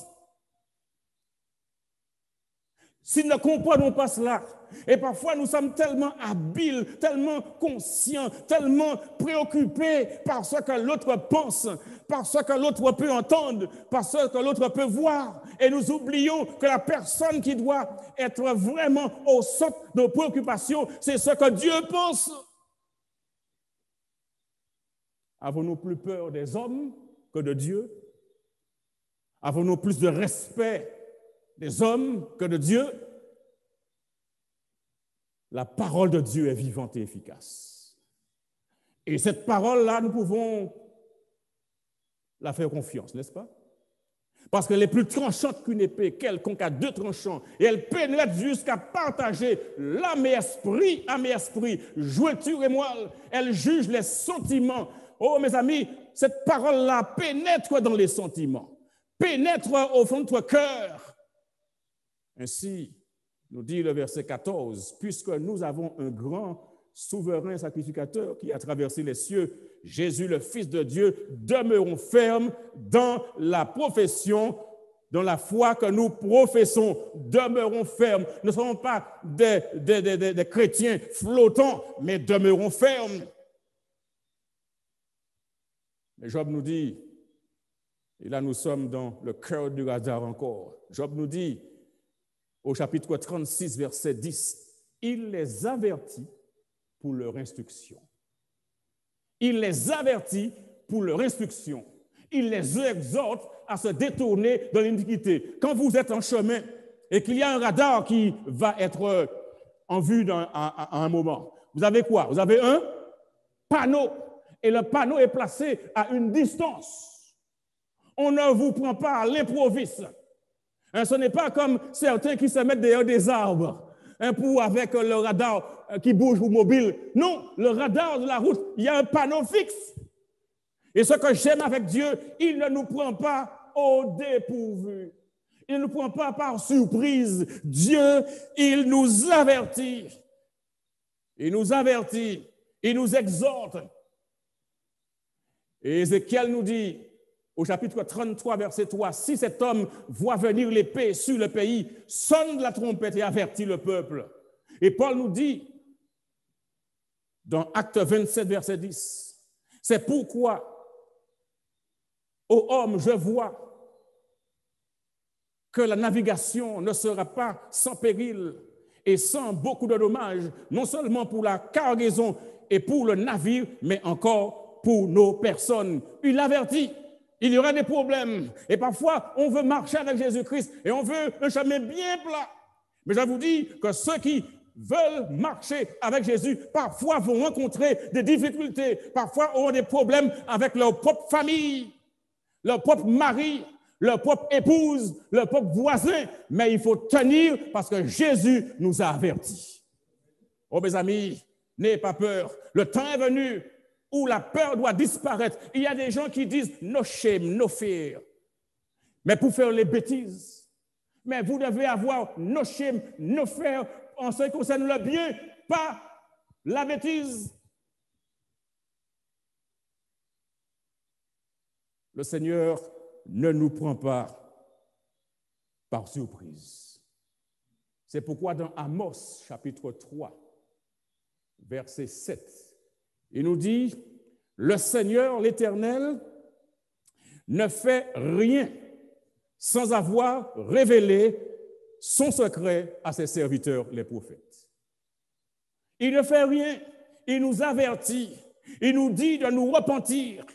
Si nous ne comprenons pas cela, et parfois nous sommes tellement habiles, tellement conscients, tellement préoccupés par ce que l'autre pense, par ce que l'autre peut entendre, par ce que l'autre peut voir, et nous oublions que la personne qui doit être vraiment au centre de nos préoccupations, c'est ce que Dieu pense. Avons-nous plus peur des hommes que de Dieu? Avons-nous plus de respect des hommes que de Dieu? La parole de Dieu est vivante et efficace. Et cette parole-là, nous pouvons la faire confiance, n'est-ce pas? Parce qu'elle est plus tranchante qu'une épée quelconque à deux tranchants, et elle pénètre jusqu'à partager l'âme et esprit, jointure et moelle. Elle juge les sentiments. Oh, mes amis, cette parole-là pénètre dans les sentiments, pénètre au fond de notre cœur. Ainsi, nous dit le verset 14, puisque nous avons un grand souverain sacrificateur qui a traversé les cieux, Jésus, le Fils de Dieu, demeurons fermes dans la profession, dans la foi que nous professons, demeurons fermes. Ne sommes pas des chrétiens flottants, mais demeurons fermes. Mais Job nous dit, et là nous sommes dans le cœur du radar encore, Job nous dit, au chapitre 36, verset 10, il les avertit pour leur instruction. Il les avertit pour leur instruction. Il les exhorte à se détourner de l'iniquité. Quand vous êtes en chemin et qu'il y a un radar qui va être en vue à un moment, vous avez quoi? Vous avez un panneau. Et le panneau est placé à une distance. On ne vous prend pas à l'improviste. Ce n'est pas comme certains qui se mettent derrière des arbres pour avec le radar qui bouge ou mobile. Non, le radar de la route, il y a un panneau fixe. Et ce que j'aime avec Dieu, il ne nous prend pas au dépourvu. Il ne nous prend pas par surprise. Dieu, il nous avertit. Il nous avertit. Il nous exhorte. Et Ézéchiel nous dit, au chapitre 33, verset 3, si cet homme voit venir l'épée sur le pays, sonne la trompette et avertit le peuple. Et Paul nous dit, dans Acte 27, verset 10, c'est pourquoi, ô homme, je vois que la navigation ne sera pas sans péril et sans beaucoup de dommages, non seulement pour la cargaison et pour le navire, mais encore pour nos personnes. Il avertit. Il y aura des problèmes. Et parfois, on veut marcher avec Jésus-Christ et on veut un chemin bien plat. Mais je vous dis que ceux qui veulent marcher avec Jésus, parfois vont rencontrer des difficultés, parfois auront des problèmes avec leur propre famille, leur propre mari, leur propre épouse, leur propre voisin. Mais il faut tenir parce que Jésus nous a avertis. Oh mes amis, n'ayez pas peur. Le temps est venu où la peur doit disparaître. Il y a des gens qui disent « no shame, no fear ». Mais pour faire les bêtises. Mais vous devez avoir « no shame, no fear » en ce qui concerne le bien, pas la bêtise. Le Seigneur ne nous prend pas par surprise. C'est pourquoi dans Amos, chapitre 3, verset 7. Il nous dit, « Le Seigneur, l'Éternel, ne fait rien sans avoir révélé son secret à ses serviteurs, les prophètes. » Il ne fait rien, il nous avertit, il nous dit de nous repentir,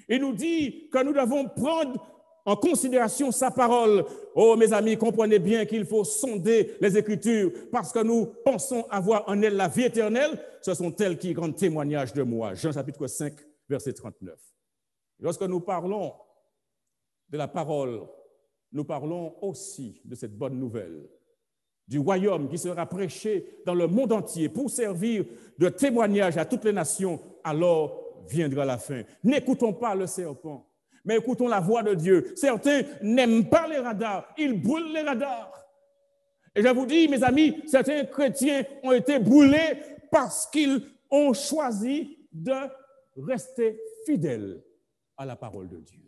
il nous dit que nous devons prendre en considération sa parole. Oh, mes amis, comprenez bien qu'il faut sonder les Écritures parce que nous pensons avoir en elles la vie éternelle. Ce sont elles qui rendent témoignage de moi. Jean chapitre 5, verset 39. Lorsque nous parlons de la parole, nous parlons aussi de cette bonne nouvelle, du royaume qui sera prêché dans le monde entier pour servir de témoignage à toutes les nations. Alors viendra la fin. N'écoutons pas le serpent, mais écoutons la voix de Dieu. Certains n'aiment pas les radars, ils brûlent les radars. Et je vous dis, mes amis, certains chrétiens ont été brûlés parce qu'ils ont choisi de rester fidèles à la parole de Dieu.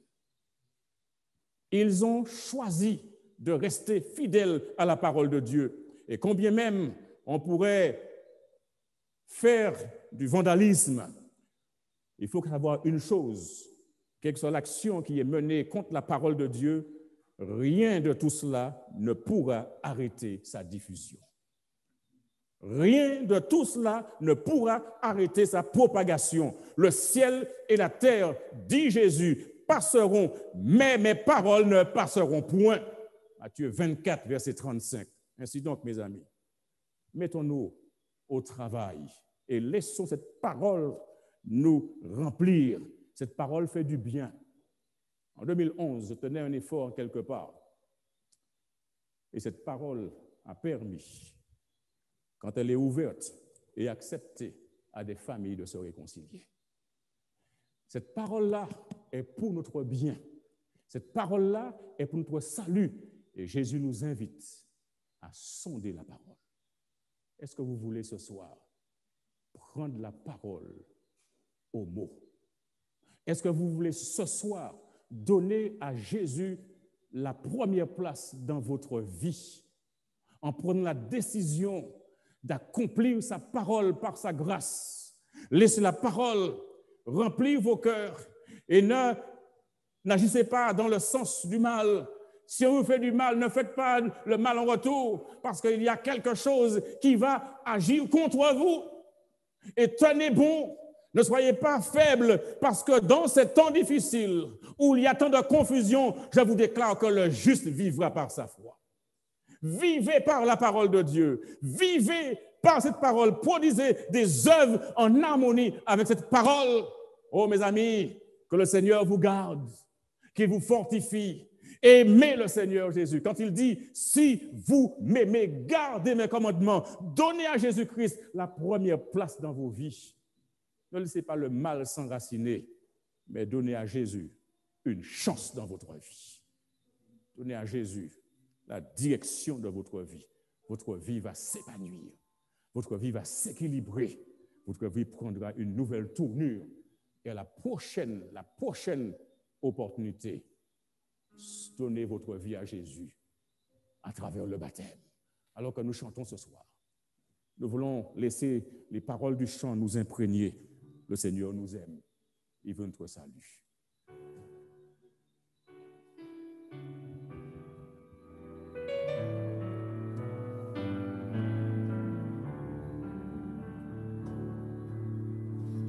Ils ont choisi de rester fidèles à la parole de Dieu. Et combien même on pourrait faire du vandalisme, il faut savoir une chose, quelle que soit l'action qui est menée contre la parole de Dieu, rien de tout cela ne pourra arrêter sa diffusion. Rien de tout cela ne pourra arrêter sa propagation. Le ciel et la terre, dit Jésus, passeront, mais mes paroles ne passeront point. Matthieu 24, verset 35. Ainsi donc, mes amis, mettons-nous au travail et laissons cette parole nous remplir. Cette parole fait du bien. En 2011, je tenais un effort quelque part. Et cette parole a permis, quand elle est ouverte et acceptée, à des familles de se réconcilier. Cette parole-là est pour notre bien. Cette parole-là est pour notre salut. Et Jésus nous invite à sonder la parole. Est-ce que vous voulez ce soir prendre la parole au mot? Est-ce que vous voulez ce soir donner à Jésus la première place dans votre vie en prenant la décision d'accomplir sa parole par sa grâce? Laissez la parole remplir vos cœurs et n'agissez pas dans le sens du mal. Si on vous fait du mal, ne faites pas le mal en retour parce qu'il y a quelque chose qui va agir contre vous. Et tenez bon, ne soyez pas faibles parce que dans ces temps difficiles où il y a tant de confusion, je vous déclare que le juste vivra par sa foi. Vivez par la parole de Dieu. Vivez par cette parole. Produisez des œuvres en harmonie avec cette parole. Oh mes amis, que le Seigneur vous garde, qu'il vous fortifie. Aimez le Seigneur Jésus. Quand il dit, si vous m'aimez, gardez mes commandements, donnez à Jésus-Christ la première place dans vos vies. Ne laissez pas le mal s'enraciner, mais donnez à Jésus une chance dans votre vie. Donnez à Jésus la direction de votre vie. Votre vie va s'épanouir. Votre vie va s'équilibrer. Votre vie prendra une nouvelle tournure. Et à la prochaine opportunité, donnez votre vie à Jésus à travers le baptême. Alors que nous chantons ce soir, nous voulons laisser les paroles du chant nous imprégner. Le Seigneur nous aime. Il veut notre salut.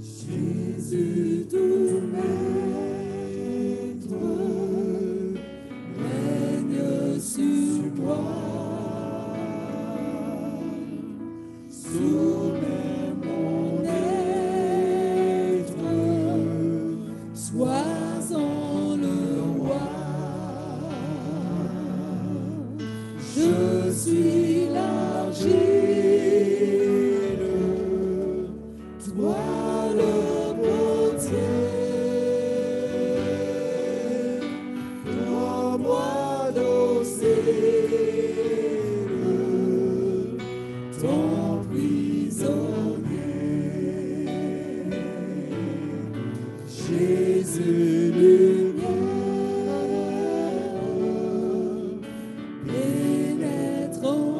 Jésus tout maître, règne sur moi, soumets mon être, sois-en le roi. Je suis l'argile, toi le potier. Rends-moi docile, ton prisonnier. Jésus lumière, pénètre en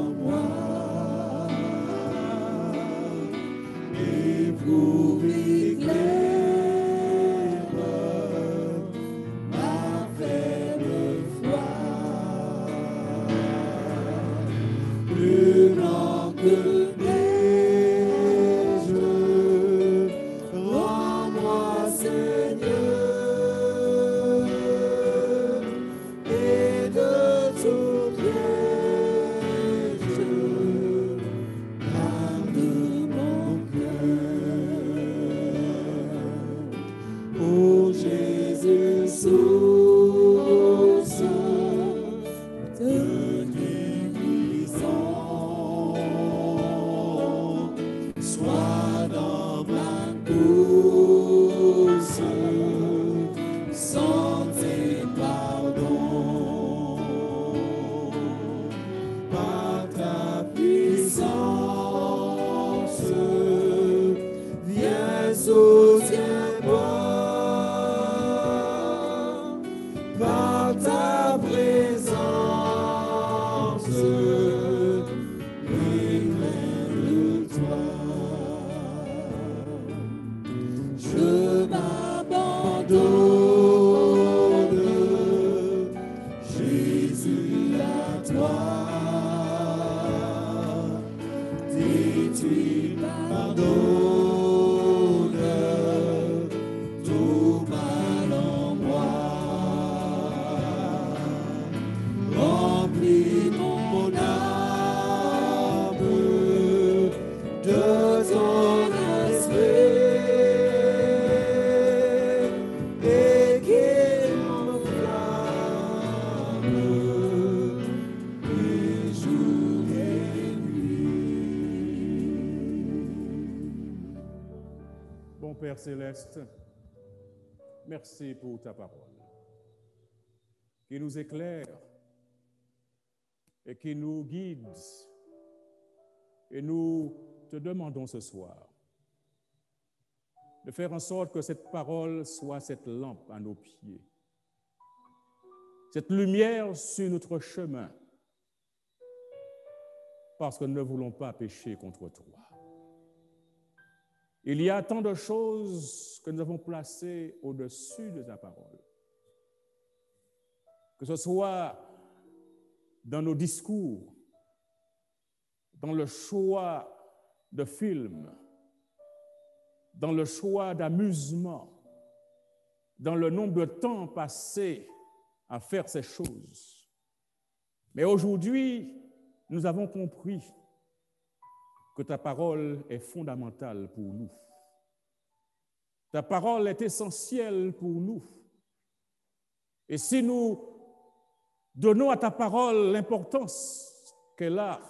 plus grand que neige. Rends-moi, Seigneur, et de tout piège, garde mon cœur. Ô Jésus, source de guérison, sois dans ma course, santé, pardon, par ta puissance, viens, soutiens-moi, par ta présence, éclaire-toi. Je m'abandonne, Jésus, à toi. Dis-tu pardonne tout mal en moi. Remplis mon âme de ton esprit et qu'il m'enflamme et jour et nuit. Bon Père Céleste, merci pour ta parole qui nous éclaire et qui nous guide. Et nous te demandons ce soir de faire en sorte que cette parole soit cette lampe à nos pieds, cette lumière sur notre chemin, parce que nous ne voulons pas pécher contre toi. Il y a tant de choses que nous avons placées au-dessus de ta parole, que ce soit dans nos discours, dans le choix de films, dans le choix d'amusement, dans le nombre de temps passé à faire ces choses. Mais aujourd'hui, nous avons compris que ta parole est fondamentale pour nous. Ta parole est essentielle pour nous. Et si nous donnons à ta parole l'importance qu'elle a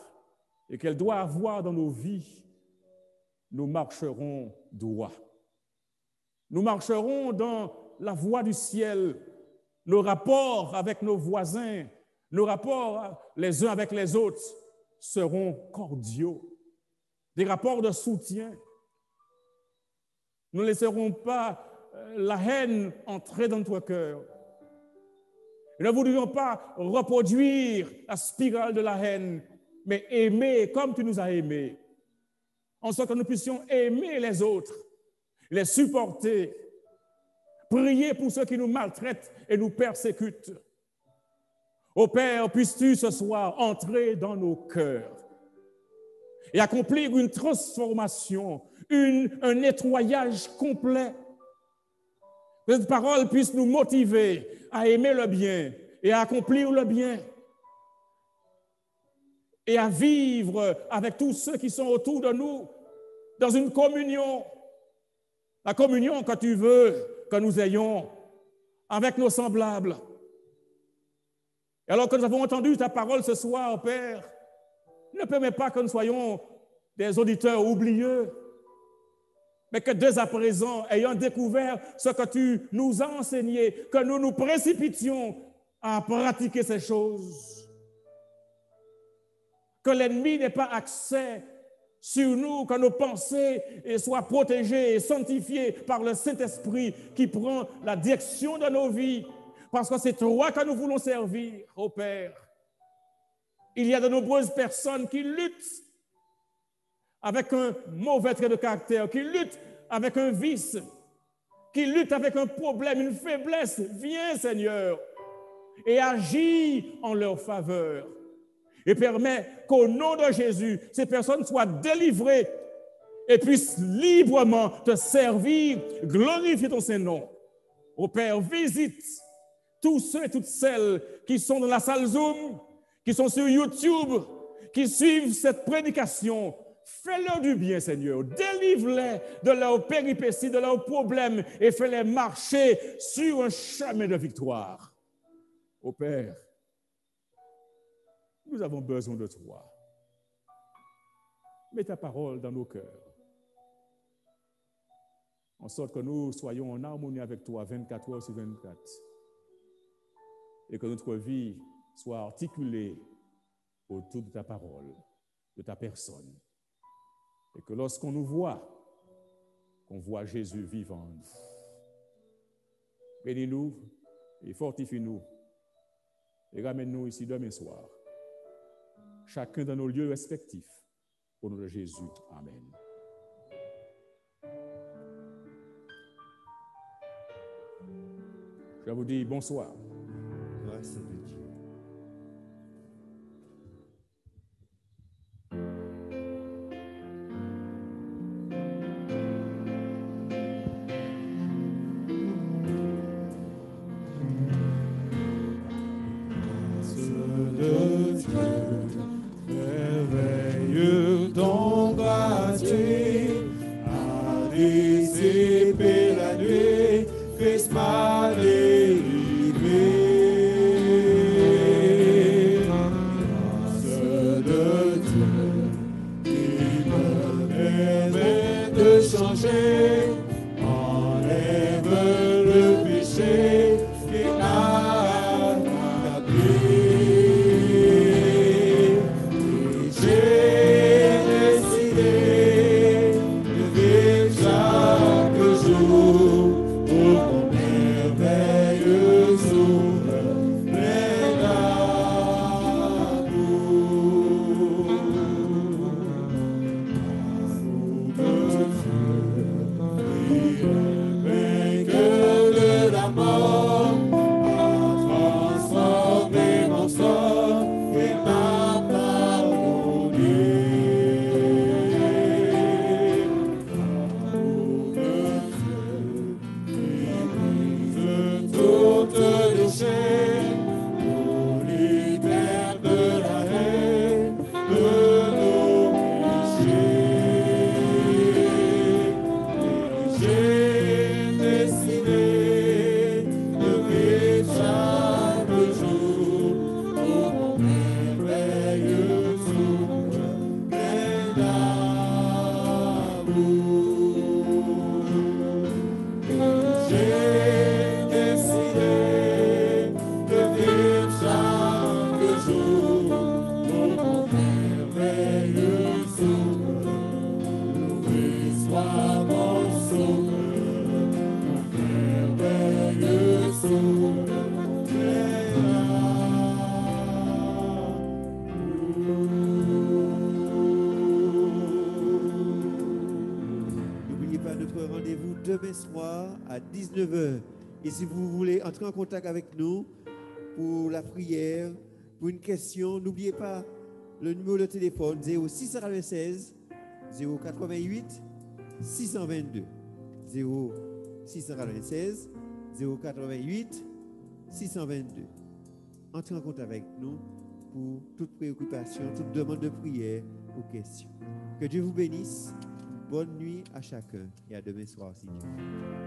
et qu'elle doit avoir dans nos vies, nous marcherons droit. Nous marcherons dans la voie du ciel. Nos rapports avec nos voisins, nos rapports les uns avec les autres seront cordiaux. Des rapports de soutien. Nous ne laisserons pas la haine entrer dans notre cœur. Nous ne voudrions pas reproduire la spirale de la haine, mais aimer comme tu nous as aimés, en sorte que nous puissions aimer les autres, les supporter, prier pour ceux qui nous maltraitent et nous persécutent. Ô Père, puisses-tu ce soir entrer dans nos cœurs et accomplir une transformation, un nettoyage complet. Que cette parole puisse nous motiver à aimer le bien et à accomplir le bien et à vivre avec tous ceux qui sont autour de nous dans une communion, la communion que tu veux que nous ayons avec nos semblables. Et alors que nous avons entendu ta parole ce soir, Père, ne permets pas que nous soyons des auditeurs oublieux, mais que dès à présent, ayant découvert ce que tu nous as enseigné, que nous nous précipitions à pratiquer ces choses. Que l'ennemi n'ait pas accès sur nous, que nos pensées soient protégées et sanctifiées par le Saint-Esprit qui prend la direction de nos vies, parce que c'est toi que nous voulons servir, ô Père. Il y a de nombreuses personnes qui luttent avec un mauvais trait de caractère, qui luttent avec un vice, qui luttent avec un problème, une faiblesse. Viens, Seigneur, et agis en leur faveur. et permets qu'au nom de Jésus, ces personnes soient délivrées et puissent librement te servir, glorifier ton Saint-Nom. Ô Père, visite tous ceux et toutes celles qui sont dans la salle Zoom, qui sont sur YouTube, qui suivent cette prédication. Fais-leur du bien, Seigneur. Délivre-les de leurs péripéties, de leurs problèmes et fais-les marcher sur un chemin de victoire. Ô Père, nous avons besoin de toi. Mets ta parole dans nos cœurs, en sorte que nous soyons en harmonie avec toi 24 heures sur 24 et que notre vie soit articulée autour de ta parole, de ta personne. Et que lorsqu'on nous voit, qu'on voit Jésus vivant en nous. Bénis-nous et fortifie-nous et ramène-nous ici demain soir, chacun dans nos lieux respectifs, au nom de Jésus. Amen. Je vous dis bonsoir. Grâce à Dieu. Demain soir à 19h. Et si vous voulez entrer en contact avec nous pour la prière, pour une question, n'oubliez pas le numéro de téléphone 0696 088 622. 0696 088 622. Entrez en contact avec nous pour toute préoccupation, toute demande de prière ou question. Que Dieu vous bénisse. Bonne nuit à chacun et à demain soir si Dieu veut.